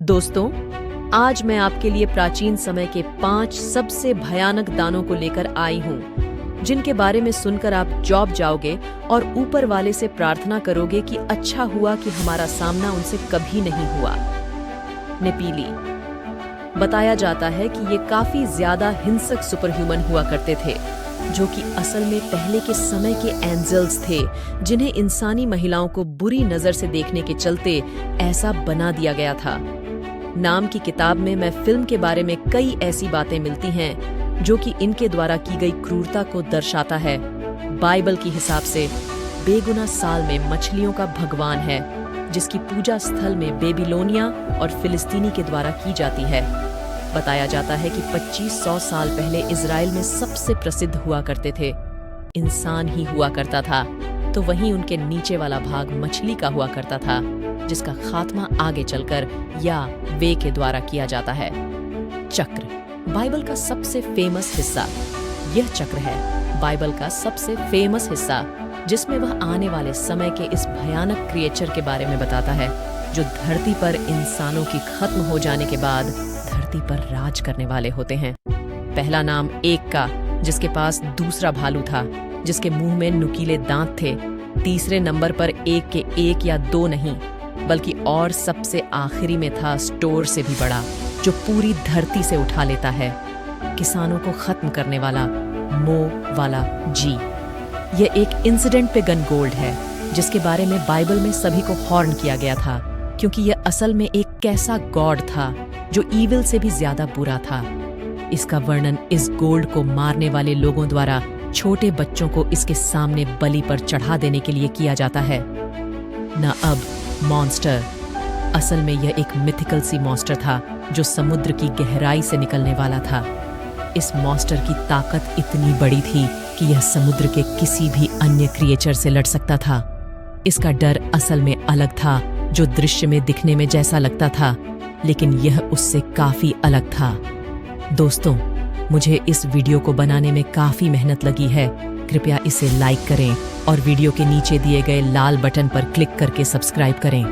दोस्तों, आज मैं आपके लिए प्राचीन समय के 5 सबसे भयानक दानों को लेकर आई हूँ, जिनके बारे में सुनकर आप चौंक जाओगे और ऊपर वाले से प्रार्थना करोगे कि अच्छा हुआ कि हमारा सामना उनसे कभी नहीं हुआ। नेपीली। बताया जाता है कि ये काफी ज्यादा हिंसक सुपरह्यूमन हुआ करते थे, जो कि असल में पहले के समय के एंजल्स थे, जिन्हें इंसानी महिलाओं को बुरी नजर से देखने के चलते ऐसा बना दिया गया था। नाम की किताब में मैं फिल्म के बारे में कई ऐसी बातें मिलती हैं जो कि इनके द्वारा की गई क्रूरता को दर्शाता है। बाइबल के हिसाब से बेगुना साल में मछलियों का भगवान है, जिसकी पूजा स्थल में बेबीलोनिया और फिलिस्तीनी के द्वारा की जाती है। बताया जाता है कि 2500 साल पहले इजराइल में सबसे प्रसिद्ध हुआ करते थे इंसान ही हुआ करता था, तो वहीं उनके नीचे वाला भाग मछली का हुआ करता था, जिसका खात्मा आगे चलकर या वे के द्वारा किया जाता है। चक्र। बाइबल का सबसे फेमस हिस्सा यह चक्र है। बाइबल का सबसे फेमस हिस्सा जिसमें वह आने वाले समय के इस भयानक क्रिएचर के बारे में बताता है, जो धरती पर इंसानों की खत्म हो जाने के बाद धरती पर राज करने वाले होते हैं। पहला नाम एक का, जिसके पास दूसरा भालू था, जिसके मुंह में नुकीले दांत थे। तीसरे नंबर पर एक के 1 या 2 नहीं, बल्कि और सबसे आखिरी में था स्टोर से भी बड़ा, जो पूरी धरती से उठा लेता है। किसानों को खत्म करने वाला मो वाला जी। यह एक इंसिडेंट पे गन गोल्ड है, जिसके बारे में बाइबल में सभी को हॉर्न किया गया था, क्योंकि यह असल में एक कैसा गॉड था जो ईविल से भी ज्यादा बुरा था। इसका वर्णन इस गोल्ड को मारने वाले लोगों द्वारा छोटे बच्चों को इसके सामने बलि पर चढ़ा देने के लिए किया जाता है। न अब मॉन्स्टर। असल में यह एक मिथिकल सी मॉन्स्टर था, जो समुद्र की गहराई से निकलने वाला था। इस मॉन्स्टर की ताकत इतनी बड़ी थी कि यह समुद्र के किसी भी अन्य क्रिएचर से लड़ सकता था। इसका डर असल में अलग था, जो दृश्य में दिखने में जैसा लगता था, लेकिन यह उससे काफी अलग था। दोस्तों, मुझे इस वीडियो को बनाने में काफी मेहनत लगी है। कृपया इसे लाइक करें और वीडियो के नीचे दिए गए लाल बटन पर क्लिक करके सब्सक्राइब करें।